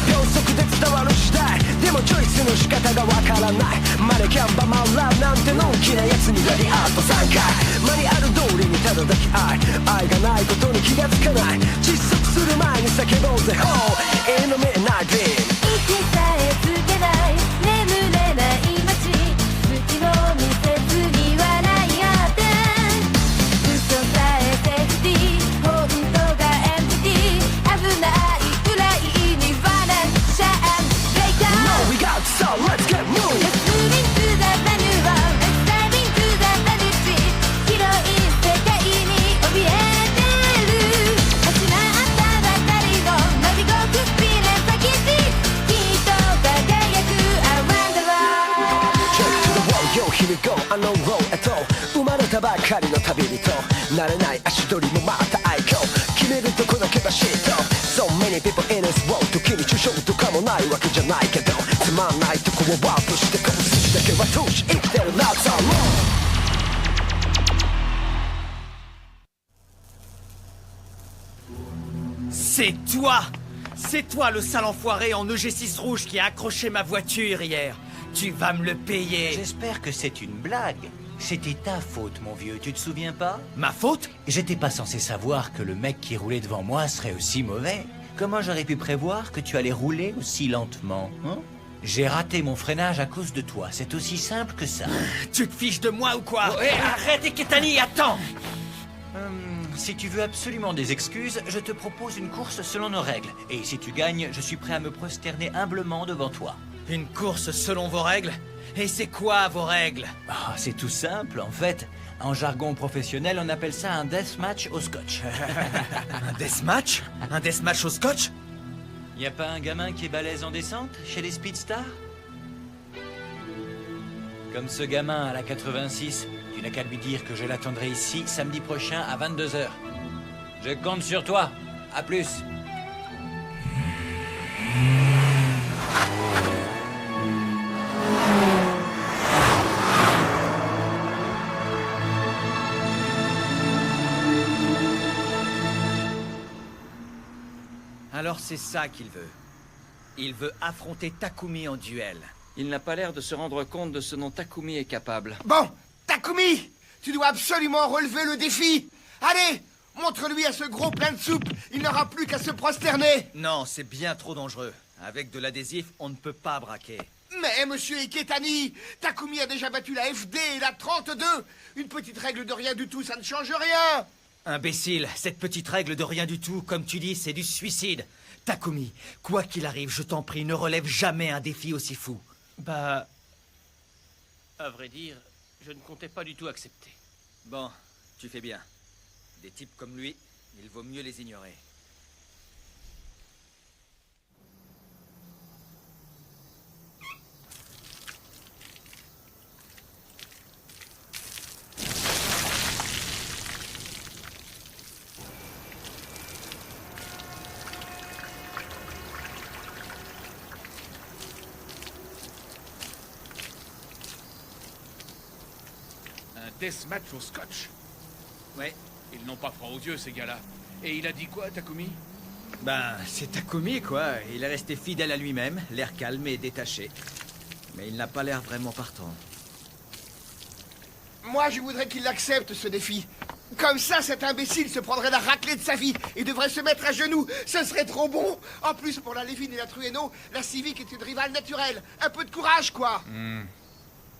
秒速で伝わる時代でもチョイスの仕方がわからないマネキャンバマンランなんてのんきなやつにラリアート3回マニュアル通りにただ抱き愛がないことに気がつかない窒息する前に叫ぼうぜほう絵の見えないビーム息さえつけない眠れない街隙を見せずに笑い合って嘘さえセーフティー本当がエンプティー危ないくらいにバランシャンブレイカー No we got so let's get moving Let's move into the manual Let's dive into the vanity 広い世界に怯えてる始まったばかりのナビゴクスピレサキティきっと輝く Around the world Check to the wall, yo, here we go, あのローへと生まれたばかりの旅人慣れない足取りもまた愛嬌決めるとこだけバシッと So many people in this world 時に抽象とかもないわけじゃないけどつまんないとこをワープしてこう筋だけは通し生きてる That's all C'est toi! C'est toi le sale enfoiré en EG6 rouge qui a accroché ma voiture hier. Tu vas me le payer. J'espère que c'est une blague. C'était ta faute, mon vieux, tu te souviens pas? Ma faute? J'étais pas censé savoir que le mec qui roulait devant moi serait aussi mauvais. Comment j'aurais pu prévoir que tu allais rouler aussi lentement, hein? J'ai raté mon freinage à cause de toi, c'est aussi simple que ça. Tu te fiches de moi ou quoi? Arrête, Iketani, attends! Si tu veux absolument des excuses, je te propose une course selon nos règles. Et si tu gagnes, je suis prêt à me prosterner humblement devant toi. Une course selon vos règles? Et c'est quoi vos règles? Ah, c'est tout simple, en fait. En jargon professionnel, on appelle ça un deathmatch au scotch. Un deathmatch? Un deathmatch au scotch? Y a pas un gamin qui est balèze en descente, chez les speedstars? Comme ce gamin à la 86, tu n'as qu'à lui dire que je l'attendrai ici samedi prochain à 22h. Je compte sur toi. À plus. Alors c'est ça qu'il veut. Il veut affronter Takumi en duel. Il n'a pas l'air de se rendre compte de ce dont Takumi est capable. Bon, Takumi, tu dois absolument relever le défi. Allez, montre-lui à ce gros plein de soupe. Il n'aura plus qu'à se prosterner. Non, c'est bien trop dangereux. Avec de l'adhésif, on ne peut pas braquer. Mais, monsieur Iketani, Takumi a déjà battu la FD et la 32. Une petite règle de rien du tout, ça ne change rien. Imbécile, cette petite règle de rien du tout, comme tu dis, c'est du suicide. Takumi, quoi qu'il arrive, je t'en prie, ne relève jamais un défi aussi fou. Bah... À vrai dire, je ne comptais pas du tout accepter. Bon, tu fais bien. Des types comme lui, il vaut mieux les ignorer. Deathmatch au scotch. Ouais. Ils n'ont pas froid aux yeux, ces gars-là. Et il a dit quoi, Takumi? Ben, c'est Takumi, quoi. Il est resté fidèle à lui-même, l'air calme et détaché. Mais il n'a pas l'air vraiment partant. Moi, je voudrais qu'il accepte ce défi. Comme ça, cet imbécile se prendrait la raclée de sa vie et devrait se mettre à genoux. Ce serait trop bon. En plus, pour la Lévin et la Trueno, la Civic est une rivale naturelle. Un peu de courage, quoi.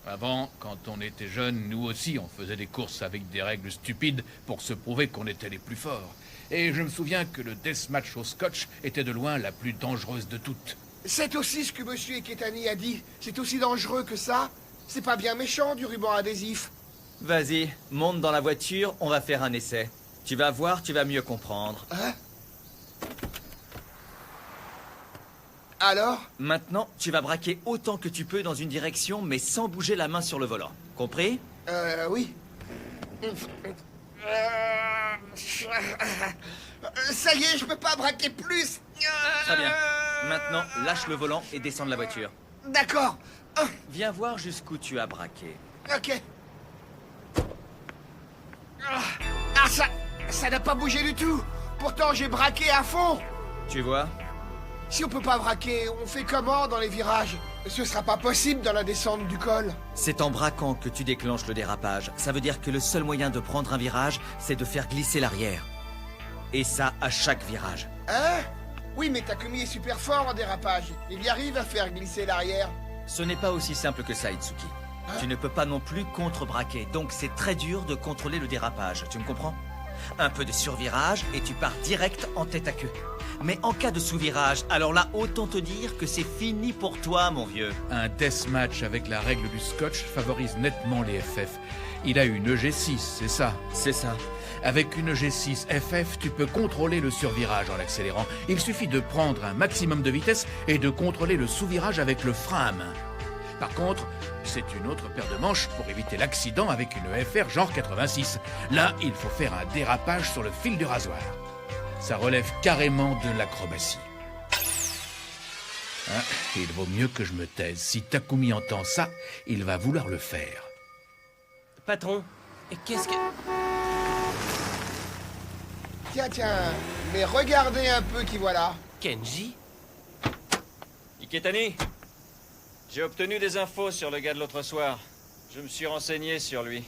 Avant, quand on était jeunes, nous aussi, on faisait des courses avec des règles stupides pour se prouver qu'on était les plus forts. Et je me souviens que le deathmatch au scotch était de loin la plus dangereuse de toutes. C'est aussi ce que monsieur Iketani a dit. C'est aussi dangereux que ça. C'est pas bien méchant, du ruban adhésif. Vas-y, monte dans la voiture, on va faire un essai. Tu vas voir, tu vas mieux comprendre. Hein? Alors? Maintenant, tu vas braquer autant que tu peux dans une direction, mais sans bouger la main sur le volant. Compris? Oui. Ça y est, je peux pas braquer plus. Très bien. Maintenant, lâche le volant et descends de la voiture. D'accord. Viens voir jusqu'où tu as braqué. Ok. Ça n'a pas bougé du tout. Pourtant, j'ai braqué à fond. Tu vois? Si on peut pas braquer, on fait comment dans les virages? Ce sera pas possible dans la descente du col. C'est en braquant que tu déclenches le dérapage. Ça veut dire que le seul moyen de prendre un virage, c'est de faire glisser l'arrière. Et ça à chaque virage. Hein? Oui, mais Takumi est super fort en dérapage. Il y arrive à faire glisser l'arrière. Ce n'est pas aussi simple que ça, Itsuki. Tu ne peux pas non plus contre-braquer, donc c'est très dur de contrôler le dérapage, tu me comprends? Un peu de survirage et tu pars direct en tête à queue. Mais en cas de sous-virage, alors là, autant te dire que c'est fini pour toi, mon vieux. Un deathmatch avec la règle du scotch favorise nettement les FF. Il a une EG6, c'est ça? C'est ça. Avec une G6 FF, tu peux contrôler le survirage en l'accélérant. Il suffit de prendre un maximum de vitesse et de contrôler le sous-virage avec le frein à main. Par contre, c'est une autre paire de manches pour éviter l'accident avec une FR genre 86. Là, il faut faire un dérapage sur le fil du rasoir. Ça relève carrément de l'acrobatie. Hein, il vaut mieux que je me taise. Si Takumi entend ça, il va vouloir le faire. Patron, qu'est-ce que... Tiens, mais regardez un peu qui voilà. Kenji? Iketani, j'ai obtenu des infos sur le gars de l'autre soir. Je me suis renseigné sur lui.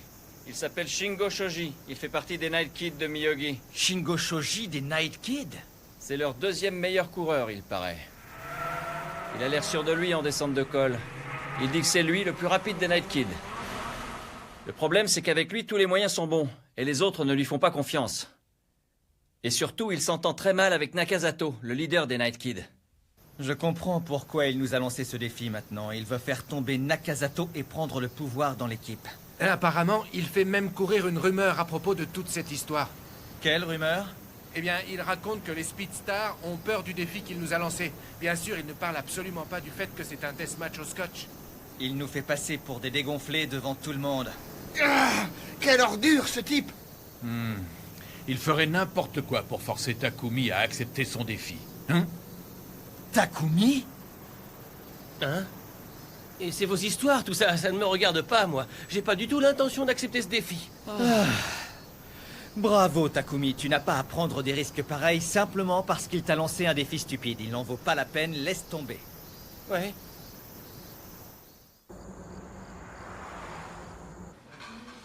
Il s'appelle Shingo Shoji. Il fait partie des Night Kids de Miyogi. Shingo Shoji des Night Kids? C'est leur deuxième meilleur coureur, il paraît. Il a l'air sûr de lui en descente de col. Il dit que c'est lui le plus rapide des Night Kids. Le problème, c'est qu'avec lui, tous les moyens sont bons, et les autres ne lui font pas confiance. Et surtout, il s'entend très mal avec Nakazato, le leader des Night Kids. Je comprends pourquoi il nous a lancé ce défi maintenant. Il veut faire tomber Nakazato et prendre le pouvoir dans l'équipe. Et apparemment, il fait même courir une rumeur à propos de toute cette histoire. Quelle rumeur? Eh bien, il raconte que les Speedstars ont peur du défi qu'il nous a lancé. Bien sûr, il ne parle absolument pas du fait que c'est un deathmatch au scotch. Il nous fait passer pour des dégonflés devant tout le monde. Quelle ordure, ce type! Il ferait n'importe quoi pour forcer Takumi à accepter son défi. Hein? Takumi? Hein? Et c'est vos histoires, tout ça, ça ne me regarde pas, moi. J'ai pas du tout l'intention d'accepter ce défi. Bravo, Takumi. Tu n'as pas à prendre des risques pareils simplement parce qu'il t'a lancé un défi stupide. Il n'en vaut pas la peine, laisse tomber. Ouais.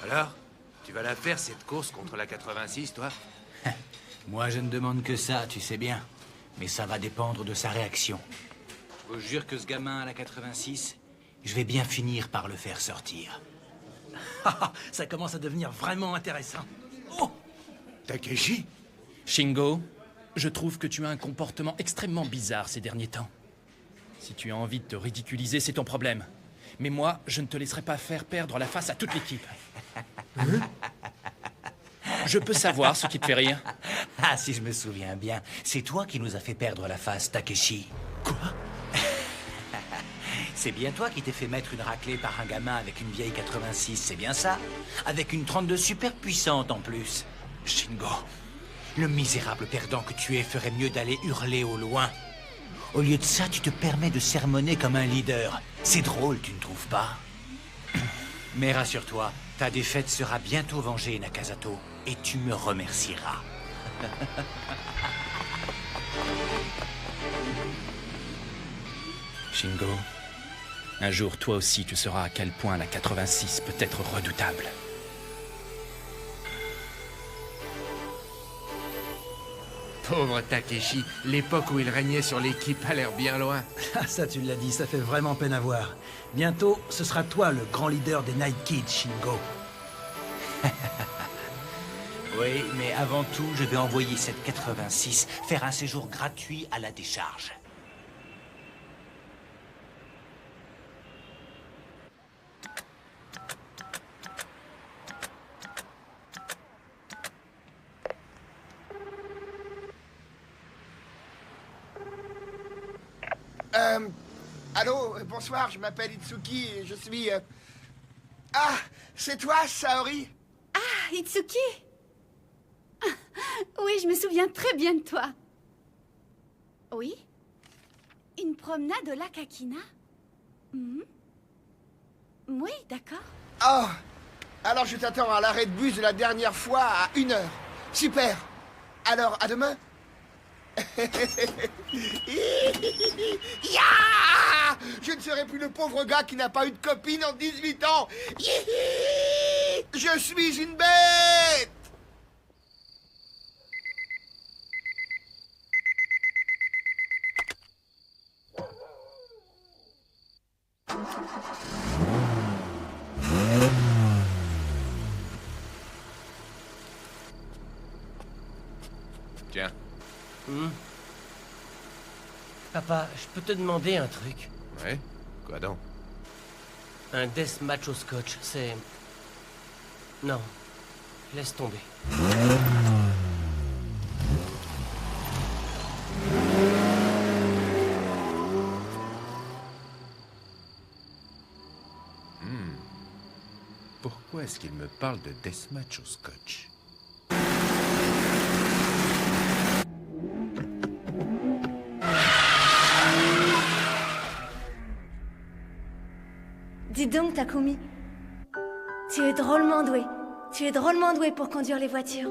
Alors, tu vas la faire, cette course contre la 86, toi? Moi, je ne demande que ça, tu sais bien. Mais ça va dépendre de sa réaction. Je vous jure que ce gamin à la 86, je vais bien finir par le faire sortir. Ça commence à devenir vraiment intéressant. Oh! Takeshi? Shingo, je trouve que tu as un comportement extrêmement bizarre ces derniers temps. Si tu as envie de te ridiculiser, c'est ton problème. Mais moi, je ne te laisserai pas faire perdre la face à toute l'équipe. Je peux savoir ce qui te fait rire? Ah, si je me souviens bien, c'est toi qui nous as fait perdre la face, Takeshi. Quoi? C'est bien toi qui t'es fait mettre une raclée par un gamin avec une vieille 86, c'est bien ça? Avec une 32 super puissante en plus. Shingo, le misérable perdant que tu es ferait mieux d'aller hurler au loin. Au lieu de ça, tu te permets de sermonner comme un leader. C'est drôle, tu ne trouves pas? Mais rassure-toi, ta défaite sera bientôt vengée, Nakazato, et tu me remercieras. Shingo, un jour, toi aussi, tu sauras à quel point la 86 peut être redoutable. Pauvre Takeshi, l'époque où il régnait sur l'équipe a l'air bien loin. Ah, ça, tu l'as dit, ça fait vraiment peine à voir. Bientôt, ce sera toi le grand leader des Night Kids, Shingo. Oui, mais avant tout, je vais envoyer cette 86 faire un séjour gratuit à la décharge. Allô, bonsoir, je m'appelle Itsuki et je suis... Ah, c'est toi, Saori? Ah, Itsuki! Oui, je me souviens très bien de toi. Oui? Une promenade au lac Akina? Oui, d'accord. Oh, alors je t'attends à l'arrêt de bus de la dernière fois à 1h. Super. Alors, à demain. Ya! Je ne serai plus le pauvre gars qui n'a pas eu de copine en 18 ans. Je suis une bête. Tiens. Papa, je peux te demander un truc? Ouais. Quoi donc? Un deathmatch au scotch, c'est... Non. Laisse tomber. Pourquoi est-ce qu'il me parle de deathmatch au scotch? Dis donc, Takumi. Tu es drôlement doué. Tu es drôlement doué pour conduire les voitures.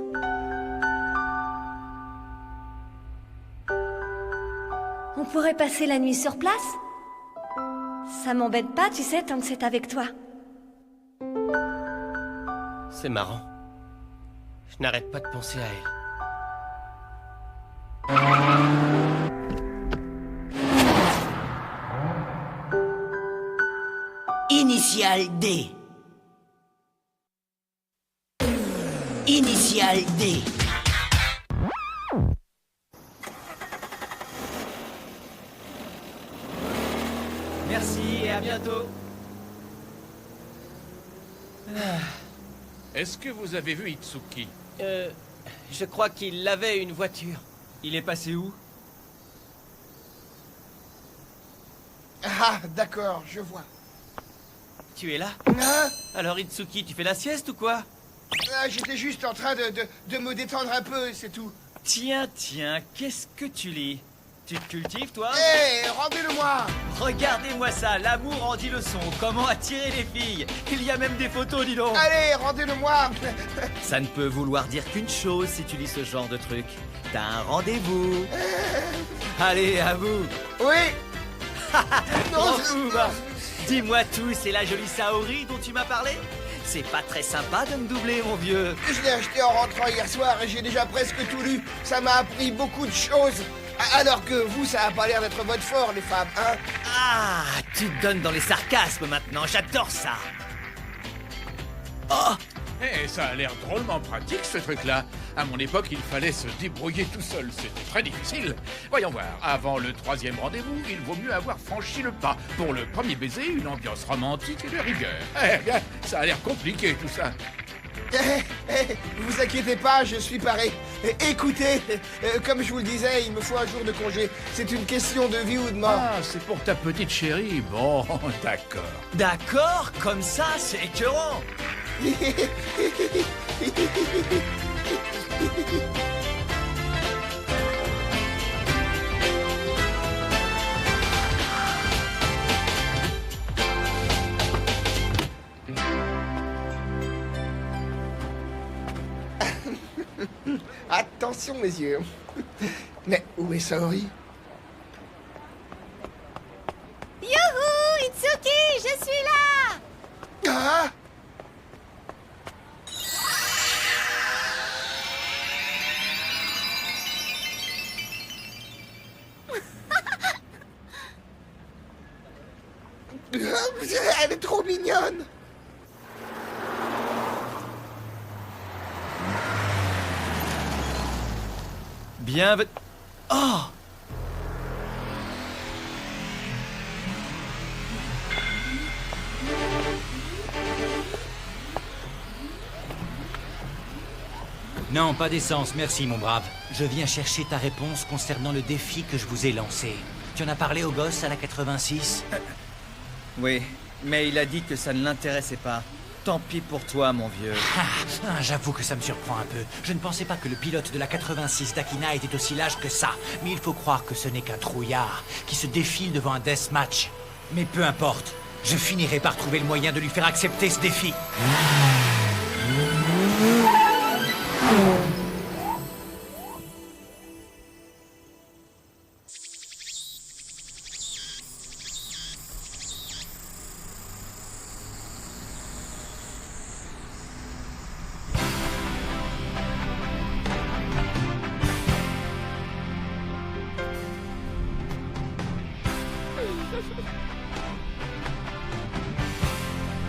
On pourrait passer la nuit sur place? Ça m'embête pas, tu sais, tant que c'est avec toi. C'est marrant. Je n'arrête pas de penser à elle. Initial D. Initial D. Merci et à bientôt. Est-ce que vous avez vu Itsuki? Je crois qu'il avait une voiture. Il est passé où? Ah, d'accord, je vois. Tu es là? Hein? Alors Itsuki, tu fais la sieste ou quoi? Ah, j'étais juste en train de me détendre un peu, c'est tout. Tiens, qu'est-ce que tu lis? Tu te cultives, toi? Hé, rendez-le-moi. Regardez-moi ça, l'amour en dit leçon, comment attirer les filles. Il y a même des photos, dis donc. Allez, rendez-le-moi. Ça ne peut vouloir dire qu'une chose si tu lis ce genre de truc. T'as un rendez-vous. Allez, à vous. Oui. Grand coup, va. Dis-moi tout, c'est la jolie Saori dont tu m'as parlé? C'est pas très sympa de me doubler, mon vieux. Je l'ai acheté en rentrant hier soir et j'ai déjà presque tout lu. Ça m'a appris beaucoup de choses. Alors que vous, ça a pas l'air d'être votre fort, les femmes, hein? Ah, tu te donnes dans les sarcasmes maintenant, j'adore ça. Oh, Eh, ça a l'air drôlement pratique, ce truc-là. À mon époque, il fallait se débrouiller tout seul. C'était très difficile. Voyons voir. Avant le 3e rendez-vous, il vaut mieux avoir franchi le pas. Pour le premier baiser, une ambiance romantique et de rigueur. Eh bien, ça a l'air compliqué, tout ça. Vous inquiétez pas, je suis paré. Écoutez, comme je vous le disais, il me faut un jour de congé. C'est une question de vie ou de mort. Ah, c'est pour ta petite chérie. Bon, d'accord. d'accord, comme ça, c'est écœurant. Attention, mes yeux. Mais où est Saori? Youhou, Itsuki, je suis là! Ah! Elle est trop mignonne. Bienvenue. Oh! Non, pas d'essence, merci mon brave. Je viens chercher ta réponse concernant le défi que je vous ai lancé. Tu en as parlé au gosse à la 86? Oui, mais il a dit que ça ne l'intéressait pas. Tant pis pour toi, mon vieux. J'avoue que ça me surprend un peu. Je ne pensais pas que le pilote de la 86 d'Akina était aussi lâche que ça. Mais il faut croire que ce n'est qu'un trouillard qui se défile devant un deathmatch. Mais peu importe, je finirai par trouver le moyen de lui faire accepter ce défi.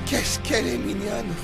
Qu'est-ce qu'elle est mignonne.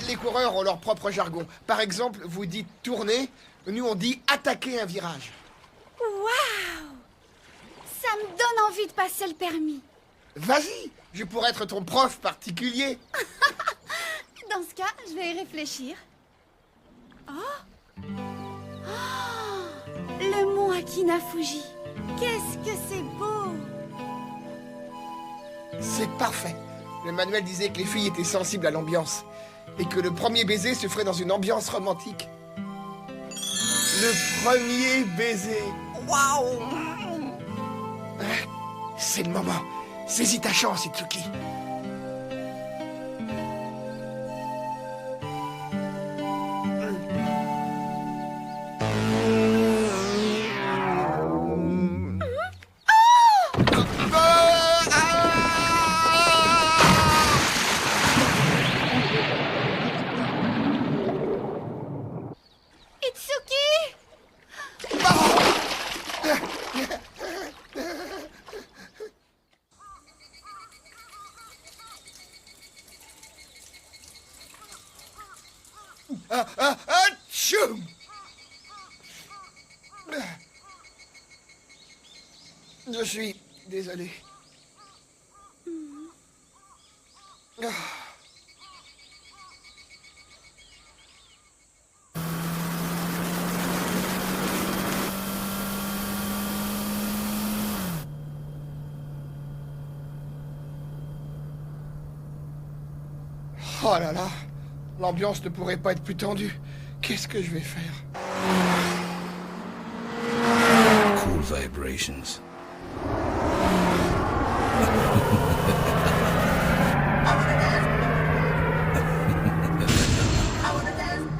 Les coureurs ont leur propre jargon. Par exemple, vous dites tourner, nous on dit attaquer un virage. Waouh! Ça me donne envie de passer le permis. Vas-y, je pourrais être ton prof particulier. Dans ce cas, je vais y réfléchir. Oh! Oh! Le mont Akina Fuji. Qu'est-ce que c'est beau! C'est parfait. Le manuel disait que les filles étaient sensibles à l'ambiance. Et que le premier baiser se ferait dans une ambiance romantique. Le premier baiser. Waouh! C'est le moment. Saisis ta chance, Itsuki. Tchoum! Je suis désolé. Oh là là, l'ambiance ne pourrait pas être plus tendue. Qu'est-ce que je vais faire? Cool vibrations.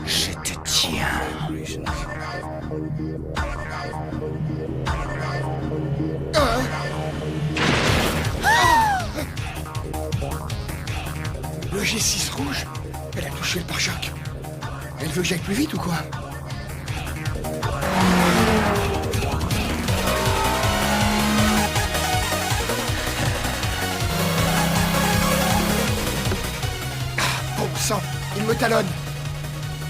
Je te tiens. Le G6 rouge, elle a touché le pare-choc. Elle veut que j'aille plus vite ou quoi? Bon sang, il me talonne.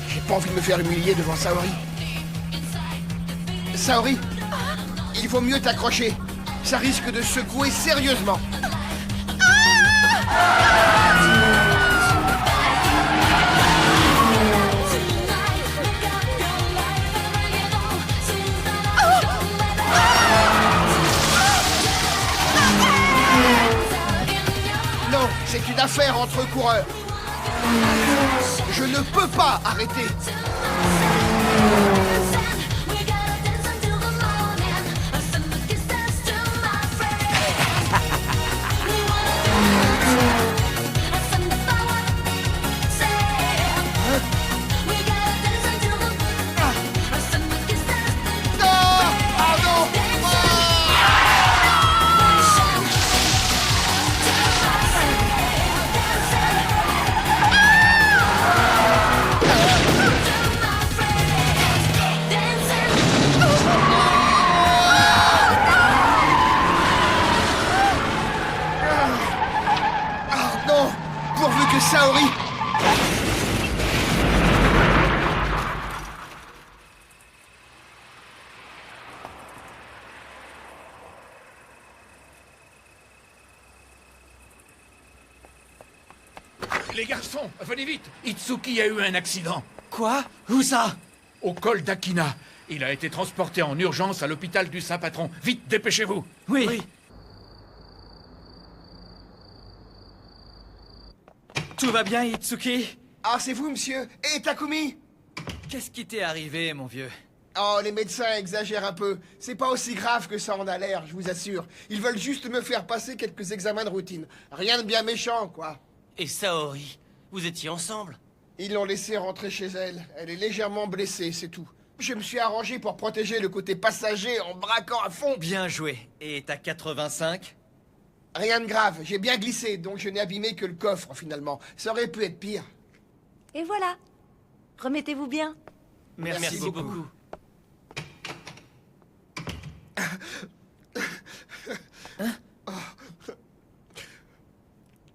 J'ai pas envie de me faire humilier devant Saori. Saori, il vaut mieux t'accrocher. Ça risque de secouer sérieusement. Non, c'est une affaire entre coureurs. Je ne peux pas arrêter. Les garçons, venez vite. Itsuki a eu un accident. Quoi? Où ça? Au col d'Akina. Il a été transporté en urgence à l'hôpital du Saint-Patron. Vite, dépêchez-vous. Oui. Tout va bien, Itsuki? Ah, c'est vous, monsieur. Et Takumi? Qu'est-ce qui t'est arrivé, mon vieux? Oh, les médecins exagèrent un peu. C'est pas aussi grave que ça en a l'air, je vous assure. Ils veulent juste me faire passer quelques examens de routine. Rien de bien méchant, quoi. Et Saori, vous étiez ensemble? Ils l'ont laissée rentrer chez elle. Elle est légèrement blessée, c'est tout. Je me suis arrangé pour protéger le côté passager en braquant à fond. Bien joué. Et t'as 85? Rien de grave, j'ai bien glissé, donc je n'ai abîmé que le coffre, finalement. Ça aurait pu être pire. Et voilà. Remettez-vous bien. Merci beaucoup.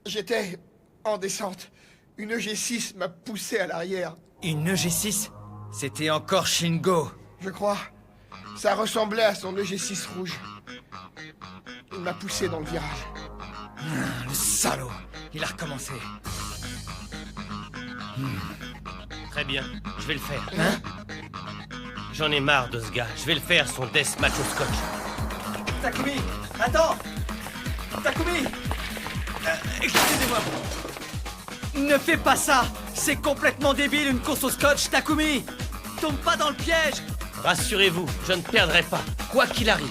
J'étais en descente. Une G6 m'a poussé à l'arrière. Une EG6? C'était encore Shingo. Je crois. Ça ressemblait à son EG6 rouge. Il m'a poussé dans le virage. Le salaud. Il a recommencé. Très bien, je vais le faire. Hein? J'en ai marre de ce gars. Je vais le faire, son deathmatch au scotch. Takumi, attends! Takumi! Excusez-moi. Ne fais pas ça! C'est complètement débile, une course au scotch, Takumi! Tombe pas dans le piège! Rassurez-vous, je ne perdrai pas, quoi qu'il arrive.